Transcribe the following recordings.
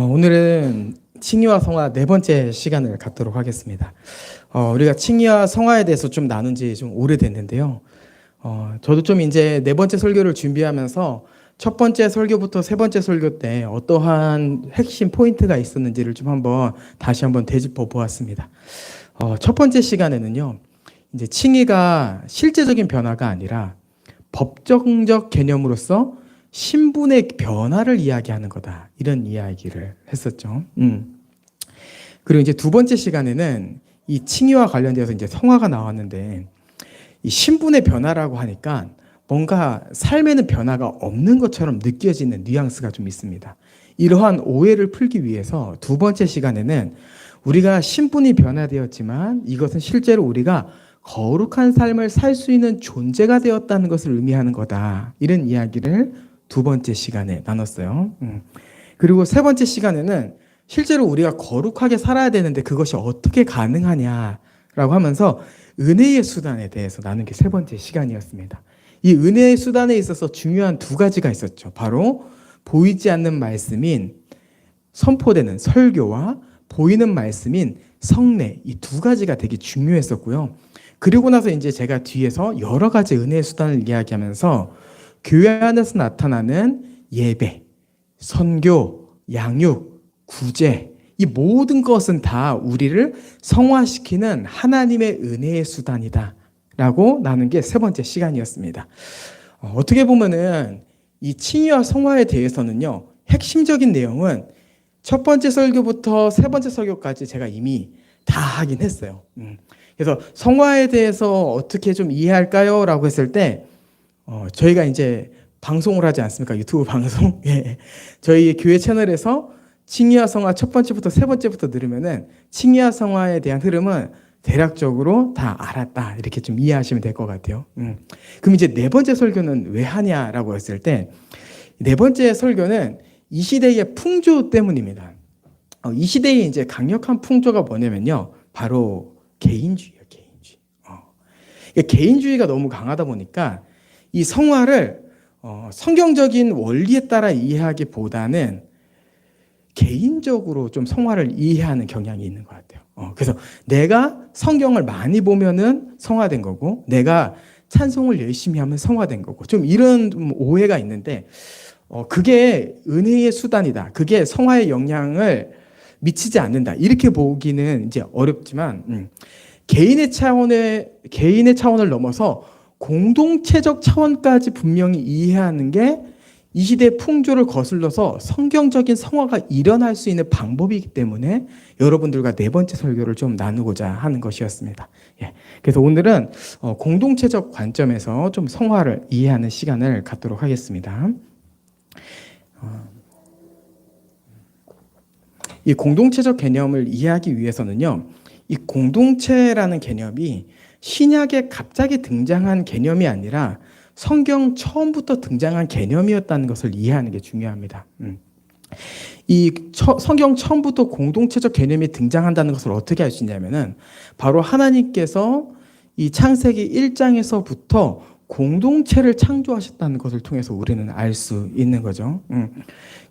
오늘은 칭의와 성화 네 번째 시간을 갖도록 하겠습니다. 우리가 칭의와 성화에 대해서 좀 나눈 지 좀 오래됐는데요. 저도 좀 이제 네 번째 설교를 준비하면서 첫 번째 설교부터 세 번째 설교 때 어떠한 핵심 포인트가 있었는지를 좀 다시 한번 되짚어 보았습니다. 첫 번째 시간에는요, 이제 칭의가 실제적인 변화가 아니라 법정적 개념으로서 신분의 변화를 이야기하는 거다. 이런 이야기를 했었죠. 그리고 이제 두 번째 시간에는 이 칭의와 관련돼서 이제 성화가 나왔는데, 이 신분의 변화라고 하니까 뭔가 삶에는 변화가 없는 것처럼 느껴지는 뉘앙스가 좀 있습니다. 이러한 오해를 풀기 위해서 두 번째 시간에는 우리가 신분이 변화되었지만 이것은 실제로 우리가 거룩한 삶을 살 수 있는 존재가 되었다는 것을 의미하는 거다. 이런 이야기를 두 번째 시간에 나눴어요. 그리고 세 번째 시간에는 실제로 우리가 거룩하게 살아야 되는데 그것이 어떻게 가능하냐라고 하면서 은혜의 수단에 대해서 나눈 게 세 번째 시간이었습니다. 이 은혜의 수단에 있어서 중요한 두 가지가 있었죠. 바로 보이지 않는 말씀인 선포되는 설교와 보이는 말씀인 성례, 이 두 가지가 되게 중요했었고요. 그리고 나서 이제 제가 뒤에서 여러 가지 은혜의 수단을 이야기하면서 교회 안에서 나타나는 예배, 선교, 양육, 구제, 이 모든 것은 다 우리를 성화시키는 하나님의 은혜의 수단이다 라고 나눈 게 세 번째 시간이었습니다. 어떻게 보면은 이 칭의와 성화에 대해서는요, 핵심적인 내용은 첫 번째 설교부터 세 번째 설교까지 제가 이미 다 하긴 했어요. 그래서 성화에 대해서 어떻게 좀 이해할까요? 라고 했을 때 저희가 이제 방송을 하지 않습니까? 유튜브 방송. 예. 저희 교회 채널에서 칭의와 성화 첫 번째부터 세 번째부터 들으면은 칭의와 성화에 대한 흐름은 대략적으로 다 알았다. 이렇게 좀 이해하시면 될 것 같아요. 그럼 이제 네 번째 설교는 왜 하냐라고 했을 때 네 번째 설교는 이 시대의 풍조 때문입니다. 이 시대의 이제 강력한 풍조가 뭐냐면요. 바로 개인주의예요. 개인주의. 개인주의가 너무 강하다 보니까 이 성화를 성경적인 원리에 따라 이해하기보다는 개인적으로 좀 성화를 이해하는 경향이 있는 것 같아요. 그래서 내가 성경을 많이 보면은 성화된 거고, 내가 찬송을 열심히 하면 성화된 거고, 좀 이런 오해가 있는데, 그게 은혜의 수단이다. 그게 성화의 영향을 미치지 않는다. 이렇게 보기는 이제 어렵지만, 개인의 차원을 넘어서 공동체적 차원까지 분명히 이해하는 게 이 시대의 풍조를 거슬러서 성경적인 성화가 일어날 수 있는 방법이기 때문에 여러분들과 네 번째 설교를 좀 나누고자 하는 것이었습니다. 예. 그래서 오늘은 공동체적 관점에서 좀 성화를 이해하는 시간을 갖도록 하겠습니다. 이 공동체적 개념을 이해하기 위해서는요, 이 공동체라는 개념이 신약에 갑자기 등장한 개념이 아니라 성경 처음부터 등장한 개념이었다는 것을 이해하는 게 중요합니다. 성경 처음부터 공동체적 개념이 등장한다는 것을 어떻게 알 수 있냐면은 바로 하나님께서 이 창세기 1장에서부터 공동체를 창조하셨다는 것을 통해서 우리는 알 수 있는 거죠.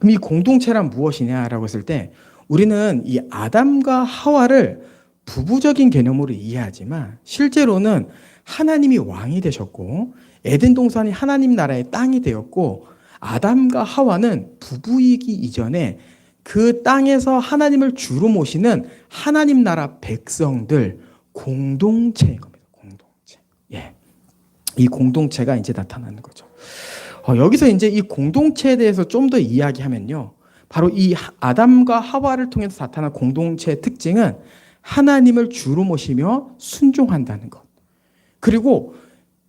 그럼 이 공동체란 무엇이냐라고 했을 때 우리는 이 아담과 하와를 부부적인 개념으로 이해하지만 실제로는 하나님이 왕이 되셨고 에덴 동산이 하나님 나라의 땅이 되었고 아담과 하와는 부부이기 이전에 그 땅에서 하나님을 주로 모시는 하나님 나라 백성들 공동체인 겁니다. 공동체. 예. 이 공동체가 이제 나타나는 거죠. 여기서 이제 이 공동체에 대해서 좀 더 이야기하면요. 바로 이 아담과 하와를 통해서 나타난 공동체의 특징은 하나님을 주로 모시며 순종한다는 것. 그리고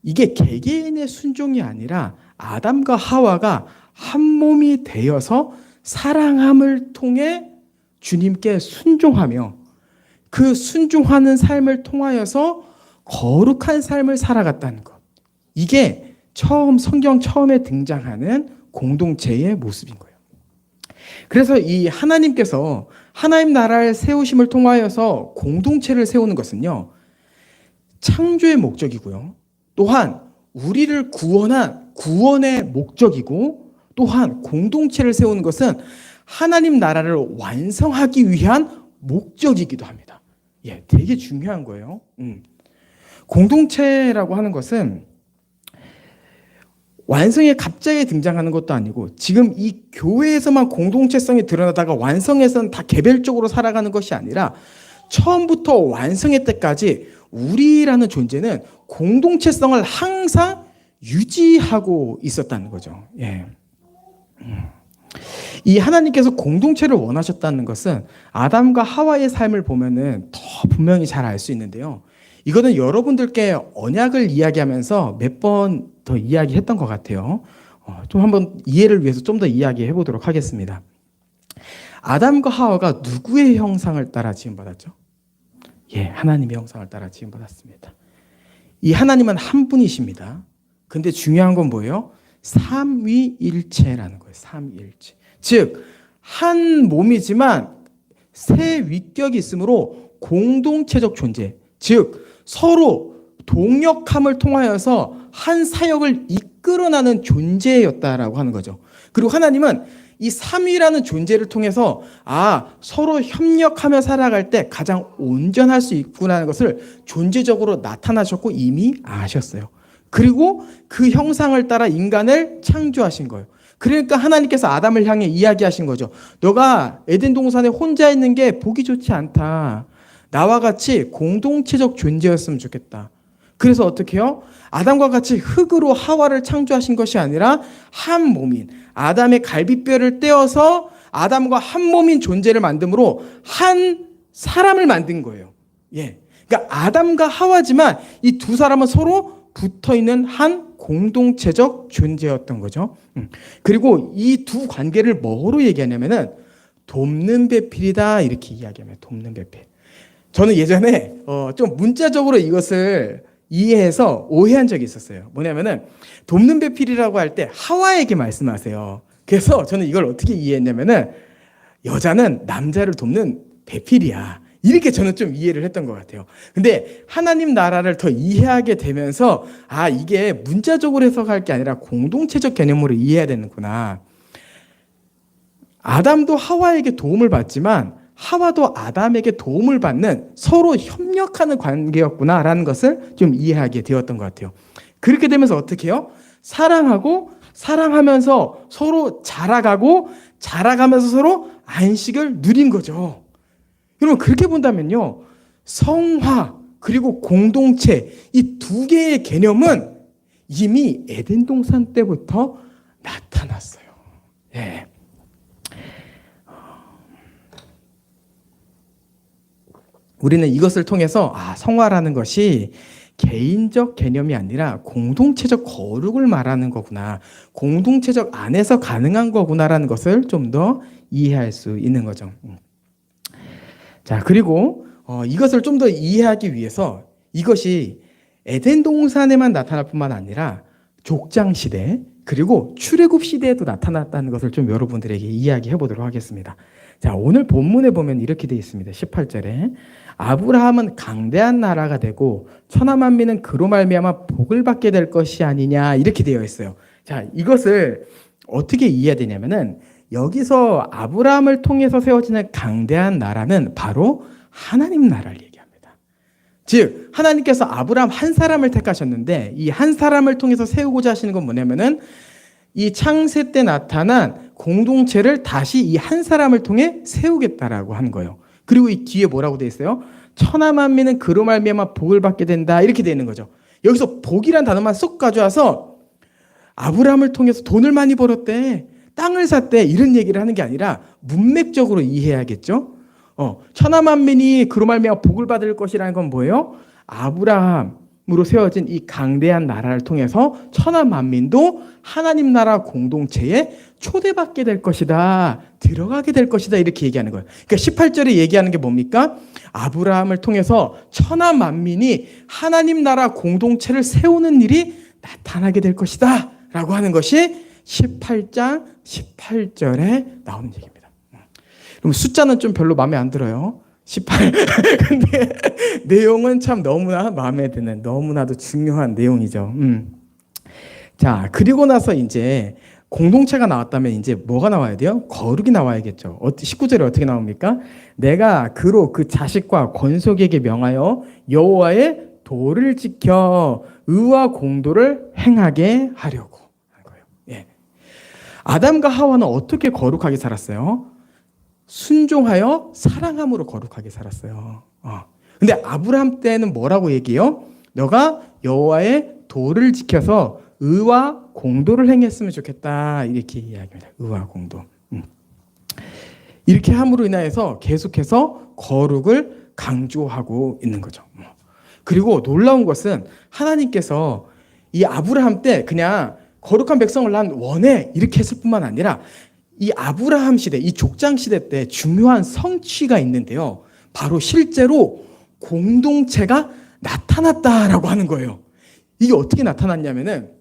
이게 개개인의 순종이 아니라 아담과 하와가 한 몸이 되어서 사랑함을 통해 주님께 순종하며 그 순종하는 삶을 통하여서 거룩한 삶을 살아갔다는 것. 이게 성경 처음에 등장하는 공동체의 모습인 거예요. 그래서 이 하나님께서 하나님 나라를 세우심을 통하여서 공동체를 세우는 것은요, 창조의 목적이고요. 또한 우리를 구원한 구원의 목적이고 또한 공동체를 세우는 것은 하나님 나라를 완성하기 위한 목적이기도 합니다. 예, 되게 중요한 거예요. 공동체라고 하는 것은 완성에 갑자기 등장하는 것도 아니고 지금 이 교회에서만 공동체성이 드러나다가 완성에서는 다 개별적으로 살아가는 것이 아니라 처음부터 완성의 때까지 우리라는 존재는 공동체성을 항상 유지하고 있었다는 거죠. 예. 이 하나님께서 공동체를 원하셨다는 것은 아담과 하와의 삶을 보면은 더 분명히 잘 알 수 있는데요. 이거는 여러분들께 언약을 이야기하면서 몇 번 더 이야기했던 것 같아요. 좀 한번 이해를 위해서 좀 더 이야기해 보도록 하겠습니다. 아담과 하와가 누구의 형상을 따라 지음받았죠? 예, 하나님의 형상을 따라 지음받았습니다. 이 하나님은 한 분이십니다. 근데 중요한 건 뭐예요? 삼위일체라는 거예요. 삼위일체. 즉, 한 몸이지만 세 위격이 있으므로 공동체적 존재. 즉, 서로 동역함을 통하여서 한 사역을 이끌어나는 존재였다라고 하는 거죠. 그리고 하나님은 이 삼위라는 존재를 통해서 서로 협력하며 살아갈 때 가장 온전할 수 있구나라는 것을 존재적으로 나타나셨고 이미 아셨어요. 그리고 그 형상을 따라 인간을 창조하신 거예요. 그러니까 하나님께서 아담을 향해 이야기하신 거죠. 너가 에덴 동산에 혼자 있는 게 보기 좋지 않다. 나와 같이 공동체적 존재였으면 좋겠다. 그래서 어떻게 해요? 아담과 같이 흙으로 하와를 창조하신 것이 아니라 한 몸인 아담의 갈비뼈를 떼어서 아담과 한 몸인 존재를 만듦으로 한 사람을 만든 거예요. 예. 그러니까 아담과 하와지만 이 두 사람은 서로 붙어 있는 한 공동체적 존재였던 거죠. 그리고 이 두 관계를 뭐로 얘기하냐면은 돕는 배필이다 이렇게 이야기하면 돕는 배필. 저는 예전에 좀 문자적으로 이것을 이해해서 오해한 적이 있었어요. 뭐냐면은 돕는 배필이라고 할 때 하와에게 말씀하세요. 그래서 저는 이걸 어떻게 이해했냐면은 여자는 남자를 돕는 배필이야. 이렇게 저는 좀 이해를 했던 것 같아요. 근데 하나님 나라를 더 이해하게 되면서 이게 문자적으로 해석할 게 아니라 공동체적 개념으로 이해해야 되는구나. 아담도 하와에게 도움을 받지만 하와도 아담에게 도움을 받는 서로 협력하는 관계였구나라는 것을 좀 이해하게 되었던 것 같아요. 그렇게 되면서 어떻게 해요? 사랑하고 사랑하면서 서로 자라가고 자라가면서 서로 안식을 누린 거죠. 여러분 그렇게 본다면요. 성화 그리고 공동체 이 두 개의 개념은 이미 에덴 동산 때부터 나타났어요. 예. 우리는 이것을 통해서 성화라는 것이 개인적 개념이 아니라 공동체적 거룩을 말하는 거구나. 공동체적 안에서 가능한 거구나라는 것을 좀 더 이해할 수 있는 거죠. 자, 그리고 이것을 좀 더 이해하기 위해서 이것이 에덴 동산에만 나타날 뿐만 아니라 족장 시대 그리고 출애굽 시대에도 나타났다는 것을 좀 여러분들에게 이야기해 보도록 하겠습니다. 자, 오늘 본문에 보면 이렇게 되어 있습니다. 18절에 아브라함은 강대한 나라가 되고 천하만민은 그로 말미암아 복을 받게 될 것이 아니냐 이렇게 되어 있어요. 자, 이것을 어떻게 이해해야 되냐면은 여기서 아브라함을 통해서 세워지는 강대한 나라는 바로 하나님 나라를 얘기합니다. 즉 하나님께서 아브라함 한 사람을 택하셨는데 이 한 사람을 통해서 세우고자 하시는 건 뭐냐면은 이 창세 때 나타난 공동체를 다시 이 한 사람을 통해 세우겠다라고 하는 거예요. 그리고 이 뒤에 뭐라고 되어 있어요? 천하만민은 그로 말미암아 복을 받게 된다 이렇게 되어 있는 거죠. 여기서 복이란 단어만 쏙 가져와서 아브라함을 통해서 돈을 많이 벌었대, 땅을 샀대 이런 얘기를 하는 게 아니라 문맥적으로 이해해야겠죠. 천하만민이 그로 말미암아 복을 받을 것이라는 건 뭐예요? 아브라함으로 세워진 이 강대한 나라를 통해서 천하만민도 하나님 나라 공동체에 초대받게 될 것이다, 들어가게 될 것이다 이렇게 얘기하는 거예요. 그러니까 18절에 얘기하는 게 뭡니까? 아브라함을 통해서 천하만민이 하나님 나라 공동체를 세우는 일이 나타나게 될 것이다 라고 하는 것이 18장 18절에 나오는 얘기입니다. 그럼 숫자는 좀 별로 마음에 안 들어요. 18. 근데 내용은 참 너무나 마음에 드는, 너무나도 중요한 내용이죠. 자, 그리고 나서 이제 공동체가 나왔다면 이제 뭐가 나와야 돼요? 거룩이 나와야겠죠. 19절에 어떻게 나옵니까? 내가 그로 그 자식과 권속에게 명하여 여호와의 도를 지켜 의와 공도를 행하게 하려고 하는 거예요. 예. 아담과 하와는 어떻게 거룩하게 살았어요? 순종하여 사랑함으로 거룩하게 살았어요. 근데 아브라함 때는 뭐라고 얘기해요? 너가 여호와의 도를 지켜서 의와 공도를 행했으면 좋겠다, 이렇게 이야기합니다. 의와 공도. 이렇게 함으로 인하여서 계속해서 거룩을 강조하고 있는 거죠. 그리고 놀라운 것은 하나님께서 이 아브라함 때 그냥 거룩한 백성을 난 원해 이렇게 했을 뿐만 아니라 이 아브라함 시대, 이 족장 시대 때 중요한 성취가 있는데요. 바로 실제로 공동체가 나타났다라고 하는 거예요. 이게 어떻게 나타났냐면은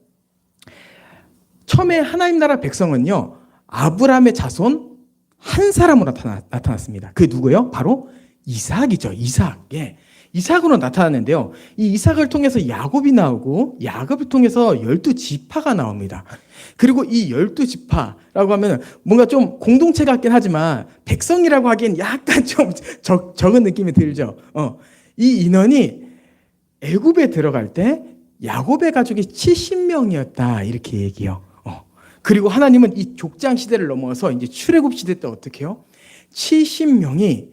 처음에 하나님 나라 백성은요, 아브라함의 자손 한 사람으로 나타났습니다. 그게 누구예요? 바로 이삭이죠. 이삭. 예. 이삭으로 나타났는데요. 이 이삭을 통해서 야곱이 나오고 야곱을 통해서 12지파가 나옵니다. 그리고 이 12지파라고 하면 뭔가 좀 공동체 같긴 하지만 백성이라고 하기엔 약간 좀 적은 느낌이 들죠. 이 인원이 애굽에 들어갈 때 야곱의 가족이 70명이었다 이렇게 얘기해요. 그리고 하나님은 이 족장 시대를 넘어서 이제 출애굽 시대 때 어떻게 해요? 70명이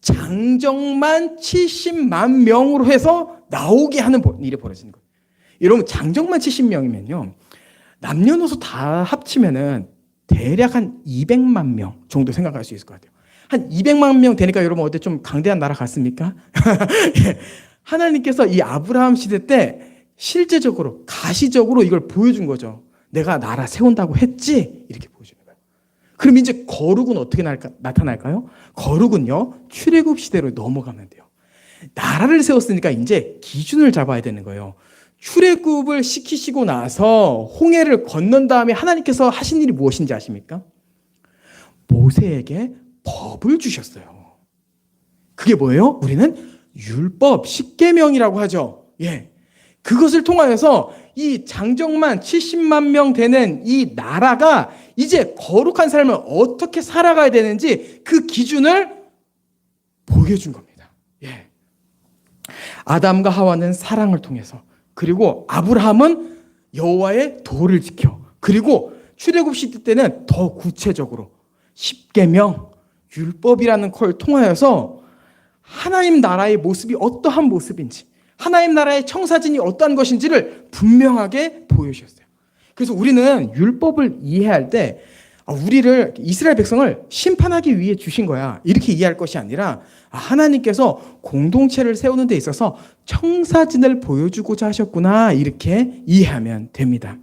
장정만 70만 명으로 해서 나오게 하는 일이 벌어지는 거예요. 여러분, 장정만 70명이면요, 남녀노소 다 합치면은 대략 한 200만 명 정도 생각할 수 있을 것 같아요. 한 200만 명 되니까 여러분 어때 좀 강대한 나라 같습니까? 예. 하나님께서 이 아브라함 시대 때 실제적으로 가시적으로 이걸 보여준 거죠. 내가 나라 세운다고 했지? 이렇게 보여주는 거예요. 그럼 이제 거룩은 어떻게 나타날까요? 거룩은요, 출애굽 시대로 넘어가면 돼요. 나라를 세웠으니까 이제 기준을 잡아야 되는 거예요. 출애굽을 시키시고 나서 홍해를 건넌 다음에 하나님께서 하신 일이 무엇인지 아십니까? 모세에게 법을 주셨어요. 그게 뭐예요? 우리는 율법, 십계명이라고 하죠. 예. 그것을 통하여서 이 장정만 70만 명 되는 이 나라가 이제 거룩한 삶을 어떻게 살아가야 되는지 그 기준을 보여준 겁니다. 예. 아담과 하와는 사랑을 통해서, 그리고 아브라함은 여호와의 도를 지켜, 그리고 출애굽 시대 때는 더 구체적으로 십계명, 율법이라는 걸 통하여서 하나님 나라의 모습이 어떠한 모습인지, 하나님 나라의 청사진이 어떠한 것인지를 분명하게 보여주셨어요. 그래서 우리는 율법을 이해할 때 우리를, 이스라엘 백성을 심판하기 위해 주신 거야, 이렇게 이해할 것이 아니라 하나님께서 공동체를 세우는 데 있어서 청사진을 보여주고자 하셨구나, 이렇게 이해하면 됩니다.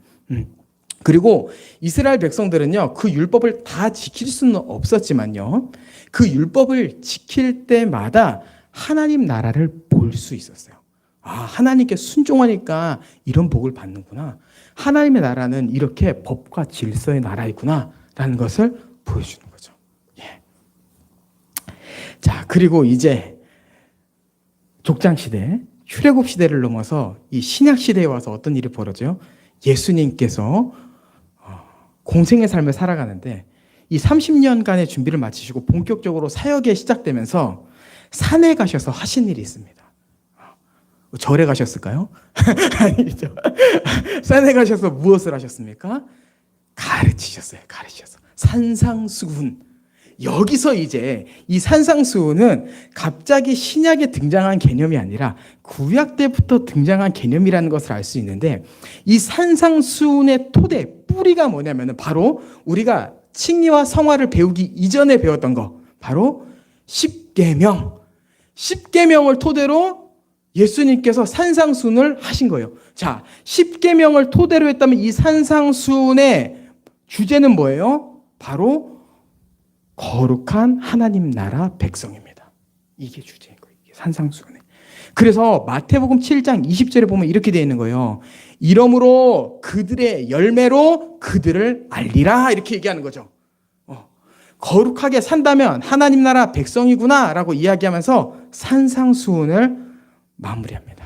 그리고 이스라엘 백성들은요, 그 율법을 다 지킬 수는 없었지만요, 그 율법을 지킬 때마다 하나님 나라를 볼 수 있었어요. 하나님께 순종하니까 이런 복을 받는구나, 하나님의 나라는 이렇게 법과 질서의 나라이구나 라는 것을 보여주는 거죠. 예. 자, 그리고 이제 족장 시대, 출애굽 시대를 넘어서 이 신약 시대에 와서 어떤 일이 벌어져요? 예수님께서 공생의 삶을 살아가는데 이 30년간의 준비를 마치시고 본격적으로 사역에 시작되면서 산에 가셔서 하신 일이 있습니다. 절에 가셨을까요? 아니죠. 산에 가셔서 무엇을 하셨습니까? 가르치셨어요. 산상수훈. 여기서 이제 이 산상수훈은 갑자기 신약에 등장한 개념이 아니라 구약 때부터 등장한 개념이라는 것을 알 수 있는데, 이 산상수훈의 토대, 뿌리가 뭐냐면 바로 우리가 칭의와 성화를 배우기 이전에 배웠던 거, 바로 십계명. 십계명을 토대로 예수님께서 산상수훈을 하신 거예요. 자, 십계명을 토대로 했다면 이 산상수훈의 주제는 뭐예요? 바로 거룩한 하나님 나라 백성입니다. 이게 주제인 거예요. 이게 산상수훈에. 그래서 마태복음 7장 20절에 보면 이렇게 되어 있는 거예요. 이러므로 그들의 열매로 그들을 알리라, 이렇게 얘기하는 거죠. 거룩하게 산다면 하나님 나라 백성이구나 라고 이야기하면서 산상수훈을 마무리합니다.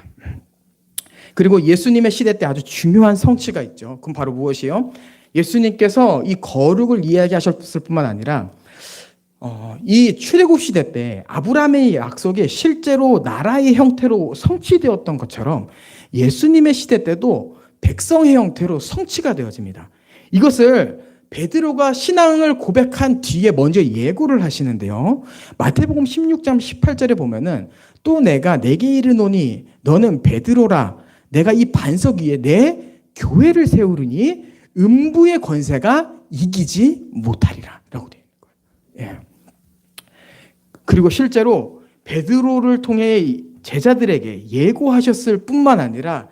그리고 예수님의 시대 때 아주 중요한 성취가 있죠. 그럼 바로 무엇이요? 예수님께서 이 거룩을 이야기하셨을 뿐만 아니라 이 출애굽 시대 때 아브라함의 약속이 실제로 나라의 형태로 성취되었던 것처럼 예수님의 시대 때도 백성의 형태로 성취가 되어집니다. 이것을 베드로가 신앙을 고백한 뒤에 먼저 예고를 하시는데요. 마태복음 16장 18절에 보면은 또 내가 내게 이르노니 너는 베드로라 내가 이 반석 위에 내 교회를 세우리니 음부의 권세가 이기지 못하리라 라고 되어 있는 거예요. 예. 그리고 실제로 베드로를 통해 제자들에게 예고하셨을 뿐만 아니라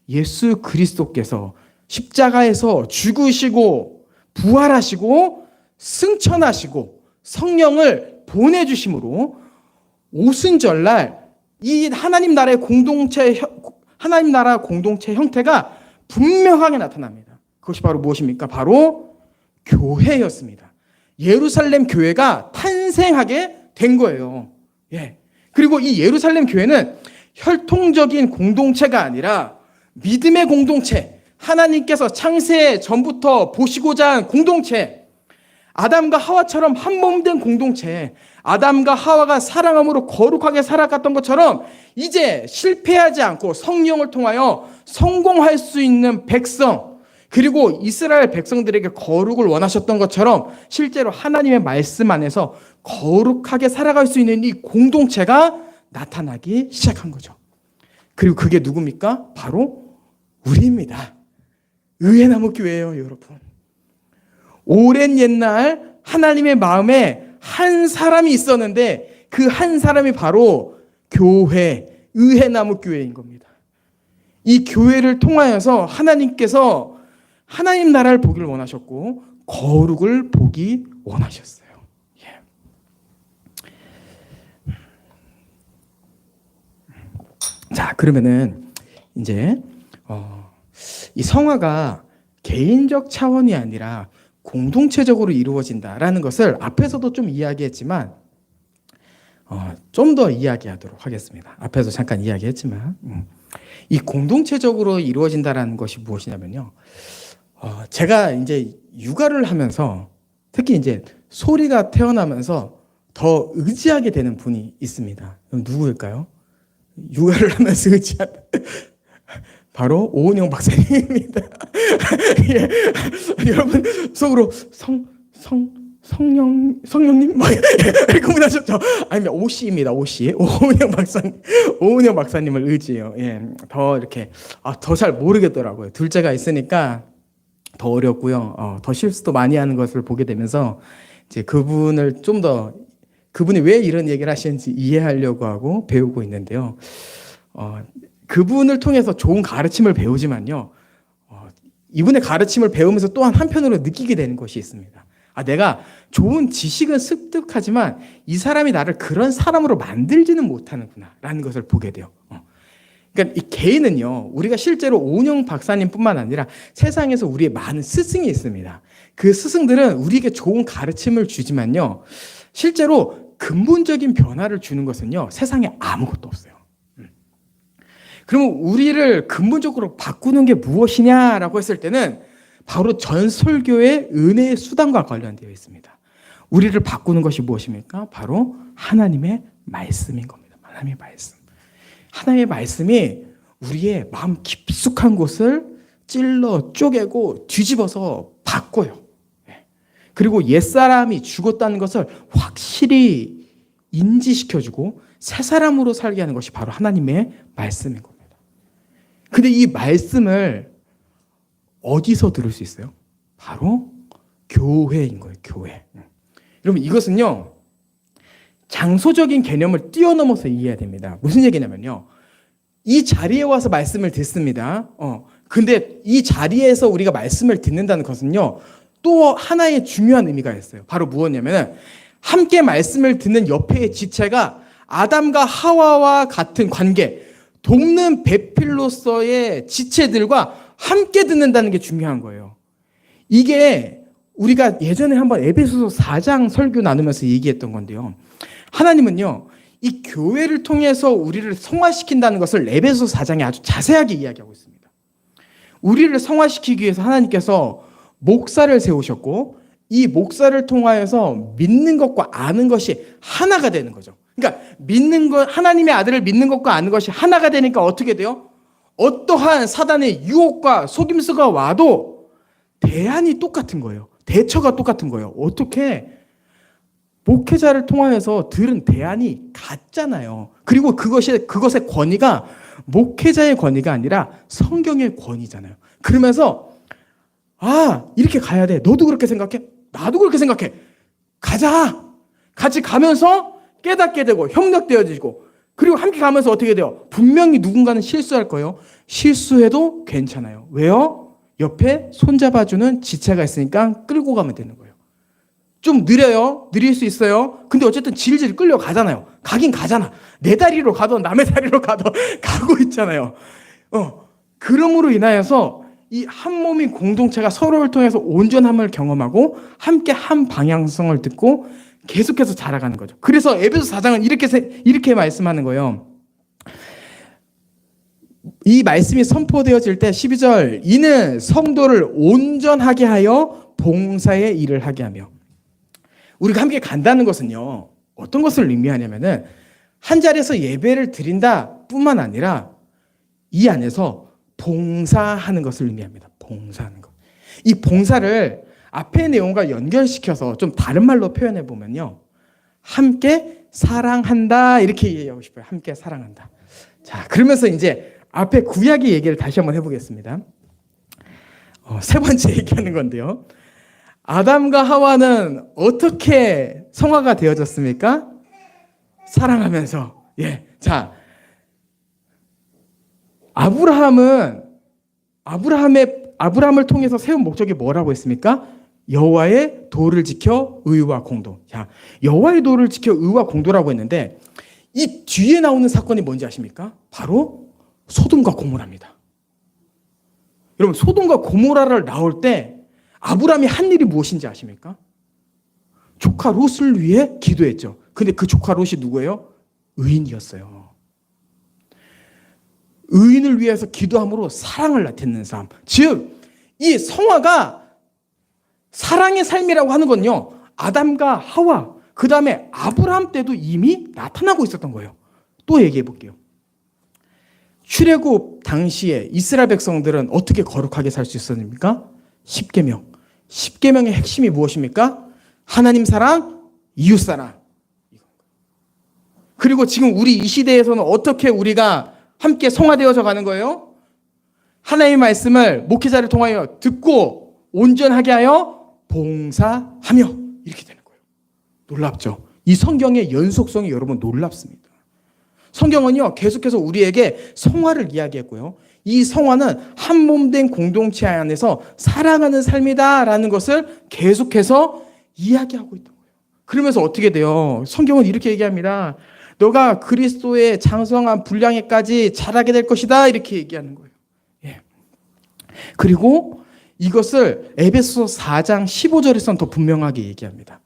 예수 그리스도께서 십자가에서 죽으시고 부활하시고 승천하시고 성령을 보내주심으로 오순절날 이 하나님 나라 공동체 형태가 분명하게 나타납니다. 그것이 바로 무엇입니까? 바로 교회였습니다. 예루살렘 교회가 탄생하게 된 거예요. 예. 그리고 이 예루살렘 교회는 혈통적인 공동체가 아니라 믿음의 공동체, 하나님께서 창세 전부터 보시고자 한 공동체, 아담과 하와처럼 한 몸 된 공동체, 아담과 하와가 사랑함으로 거룩하게 살아갔던 것처럼 이제 실패하지 않고 성령을 통하여 성공할 수 있는 백성, 그리고 이스라엘 백성들에게 거룩을 원하셨던 것처럼 실제로 하나님의 말씀 안에서 거룩하게 살아갈 수 있는 이 공동체가 나타나기 시작한 거죠. 그리고 그게 누굽니까? 바로 우리입니다. 의회나무 교회예요, 여러분. 오랜 옛날 하나님의 마음에 한 사람이 있었는데 그 한 사람이 바로 교회, 의회나무 교회인 겁니다. 이 교회를 통하여서 하나님께서 하나님 나라를 보기를 원하셨고 거룩을 보기 원하셨어요. 예. 자, 그러면은 이제 이 성화가 개인적 차원이 아니라 공동체적으로 이루어진다라는 것을 앞에서도 좀 이야기했지만 좀 더 이야기하도록 하겠습니다. 앞에서 잠깐 이야기했지만 이 공동체적으로 이루어진다라는 것이 무엇이냐면요. 제가 이제 육아를 하면서 특히 이제 소리가 태어나면서 더 의지하게 되는 분이 있습니다. 그럼 누구일까요? 육아를 하면서 의지하는 바로 오은영 박사님입니다. 예. 여러분 속으로 성령님 막 이렇게 구분하셨죠? 아니면 오씨입니다. 오씨 오은영 박사님을 의지해요. 예, 더 이렇게 더 잘 모르겠더라고요. 둘째가 있으니까 더 어렵고요. 더 실수도 많이 하는 것을 보게 되면서 이제 그분을 좀 더 그분이 왜 이런 얘기를 하시는지 이해하려고 하고 배우고 있는데요. 그분을 통해서 좋은 가르침을 배우지만요. 이분의 가르침을 배우면서 또한 한편으로 느끼게 되는 것이 있습니다. 내가 좋은 지식은 습득하지만 이 사람이 나를 그런 사람으로 만들지는 못하는구나 라는 것을 보게 돼요. 그러니까 이 개인은요, 우리가 실제로 오은영 박사님뿐만 아니라 세상에서 우리의 많은 스승이 있습니다. 그 스승들은 우리에게 좋은 가르침을 주지만요, 실제로 근본적인 변화를 주는 것은요, 세상에 아무것도 없어요. 그러면 우리를 근본적으로 바꾸는 게 무엇이냐라고 했을 때는 바로 전설교의 은혜의 수단과 관련되어 있습니다. 우리를 바꾸는 것이 무엇입니까? 바로 하나님의 말씀인 겁니다. 하나님의 말씀. 하나님의 말씀이 우리의 마음 깊숙한 곳을 찔러 쪼개고 뒤집어서 바꿔요. 그리고 옛사람이 죽었다는 것을 확실히 인지시켜주고 새 사람으로 살게 하는 것이 바로 하나님의 말씀인 겁니다. 근데 이 말씀을 어디서 들을 수 있어요? 바로 교회인 거예요. 교회. 여러분 이것은요, 장소적인 개념을 뛰어넘어서 이해해야 됩니다. 무슨 얘기냐면요, 이 자리에 와서 말씀을 듣습니다. 근데 이 자리에서 우리가 말씀을 듣는다는 것은요, 또 하나의 중요한 의미가 있어요. 바로 무엇이냐면 함께 말씀을 듣는 옆의 지체가 아담과 하와와 같은 관계, 돕는 배필로서의 지체들과 함께 듣는다는 게 중요한 거예요. 이게 우리가 예전에 한번 에베소서 4장 설교 나누면서 얘기했던 건데요. 하나님은요, 이 교회를 통해서 우리를 성화시킨다는 것을 에베소 4장에 아주 자세하게 이야기하고 있습니다. 우리를 성화시키기 위해서 하나님께서 목사를 세우셨고 이 목사를 통하여서 믿는 것과 아는 것이 하나가 되는 거죠. 그러니까 믿는 것, 하나님의 아들을 믿는 것과 아는 것이 하나가 되니까 어떻게 돼요? 어떠한 사단의 유혹과 속임수가 와도 대안이 똑같은 거예요. 대처가 똑같은 거예요. 어떻게? 목회자를 통하여서 들은 대안이 같잖아요. 그리고 그것의 권위가 목회자의 권위가 아니라 성경의 권위잖아요. 그러면서 이렇게 가야 돼. 너도 그렇게 생각해? 나도 그렇게 생각해. 가자. 같이 가면서 깨닫게 되고 협력되어지고 그리고 함께 가면서 어떻게 돼요? 분명히 누군가는 실수할 거예요. 실수해도 괜찮아요. 왜요? 옆에 손잡아주는 지체가 있으니까 끌고 가면 되는 거예요. 좀 느려요. 느릴 수 있어요. 근데 어쨌든 질질 끌려가잖아요. 가긴 가잖아. 내 다리로 가든 남의 다리로 가든 가고 있잖아요. 그러므로 인하여서 이 한 몸인 공동체가 서로를 통해서 온전함을 경험하고 함께 한 방향성을 듣고 계속해서 자라가는 거죠. 그래서 에베소 4장은 이렇게 말씀하는 거예요. 이 말씀이 선포되어질 때 12절 이는 성도를 온전하게 하여 봉사의 일을 하게 하며 우리가 함께 간다는 것은요. 어떤 것을 의미하냐면은 한 자리에서 예배를 드린다 뿐만 아니라 이 안에서 봉사하는 것을 의미합니다. 봉사하는 것. 이 봉사를 앞의 내용과 연결시켜서 좀 다른 말로 표현해 보면요. 함께 사랑한다 이렇게 이해하고 싶어요. 함께 사랑한다. 자, 그러면서 이제 앞에 구약의 얘기를 다시 한번 해보겠습니다. 세 번째 얘기하는 건데요. 아담과 하와는 어떻게 성화가 되어졌습니까? 사랑하면서. 자, 아브라함을 통해서 세운 목적이 뭐라고 했습니까? 여호와의 도를 지켜 의와 공도. 자, 여호와의 도를 지켜 의와 공도라고 했는데 이 뒤에 나오는 사건이 뭔지 아십니까? 바로 소돔과 고모라입니다. 여러분, 소돔과 고모라를 나올 때 아브라함이 한 일이 무엇인지 아십니까? 조카 롯을 위해 기도했죠. 근데 그 조카 롯이 누구예요? 의인이었어요. 의인을 위해서 기도함으로 사랑을 나타내는 삶. 즉, 이 성화가 사랑의 삶이라고 하는 건요. 아담과 하와, 그 다음에 아브라함 때도 이미 나타나고 있었던 거예요. 또 얘기해 볼게요. 출애굽 당시에 이스라엘 백성들은 어떻게 거룩하게 살 수 있었습니까? 10계명. 10계명의 핵심이 무엇입니까? 하나님 사랑, 이웃 사랑. 그리고 지금 우리 이 시대에서는 어떻게 우리가 함께 성화되어져 가는 거예요? 하나님의 말씀을 목회자를 통하여 듣고 온전하게 하여 봉사하며 이렇게 되는 거예요. 놀랍죠? 이 성경의 연속성이 여러분 놀랍습니다. 성경은요 계속해서 우리에게 성화를 이야기했고요. 이 성화는 한 몸 된 공동체 안에서 사랑하는 삶이다라는 것을 계속해서 이야기하고 있던 거예요. 그러면서 어떻게 돼요? 성경은 이렇게 얘기합니다. 너가 그리스도의 장성한 분량에까지 자라게 될 것이다 이렇게 얘기하는 거예요. 그리고 이것을 에베소 4장 15절에서는 더 분명하게 얘기합니다.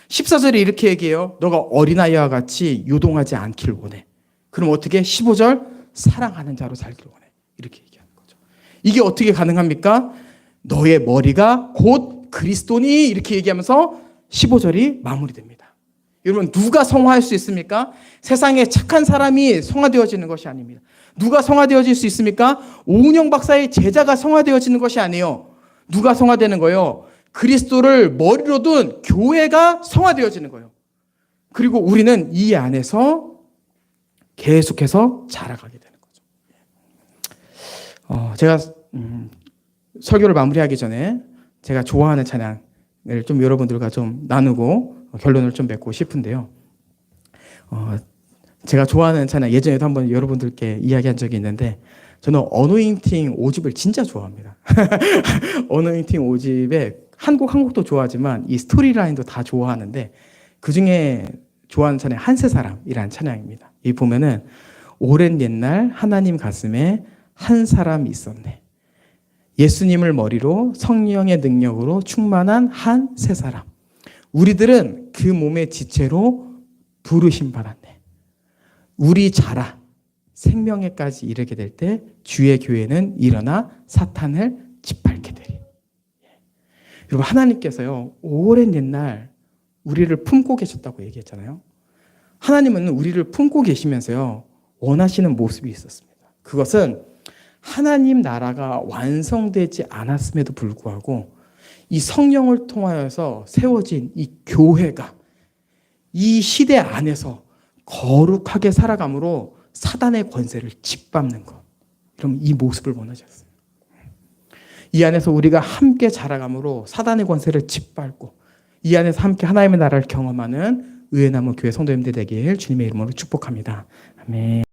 14절에 이렇게 얘기해요. 너가 어린아이와 같이 요동하지 않기를 원해. 그럼 어떻게? 15절 사랑하는 자로 살기를 원해. 이렇게 얘기하는 거죠. 이게 어떻게 가능합니까? 너의 머리가 곧 그리스도니 이렇게 얘기하면서 15절이 마무리됩니다. 여러분 누가 성화할 수 있습니까? 세상에 착한 사람이 성화되어지는 것이 아닙니다. 누가 성화되어질 수 있습니까? 오은영 박사의 제자가 성화되어지는 것이 아니에요. 누가 성화되는 거예요? 그리스도를 머리로 둔 교회가 성화되어지는 거예요. 그리고 우리는 이 안에서 계속해서 자라가게 되는 거죠. 제가 설교를 마무리하기 전에 제가 좋아하는 찬양을 좀 여러분들과 좀 나누고 결론을 좀 맺고 싶은데요. 제가 좋아하는 찬양 예전에도 한번 여러분들께 이야기한 적이 있는데 저는 어노인팅 5집을 진짜 좋아합니다. 어노인팅 5집에 한 곡도 좋아하지만 이 스토리라인도 다 좋아하는데 그중에 좋아하는 찬양 한세사람이라는 찬양입니다. 이 보면은 오랜 옛날 하나님 가슴에 한 사람이 있었네. 예수님을 머리로 성령의 능력으로 충만한 한 세 사람. 우리들은 그 몸의 지체로 부르심 받았네. 우리 자라 생명에까지 이르게 될 때 주의 교회는 일어나 사탄을 짓밟게 되리. 여러분, 하나님께서요, 오랜 옛날 우리를 품고 계셨다고 얘기했잖아요. 하나님은 우리를 품고 계시면서요, 원하시는 모습이 있었습니다. 그것은 하나님 나라가 완성되지 않았음에도 불구하고 이 성령을 통하여서 세워진 이 교회가 이 시대 안에서 거룩하게 살아감으로 사단의 권세를 짓밟는 것. 그럼 이 모습을 원하셨어요. 이 안에서 우리가 함께 자라감으로 사단의 권세를 짓밟고 이 안에서 함께 하나님의 나라를 경험하는 의회 나무 교회 성도님들 되길 주님의 이름으로 축복합니다. 아멘.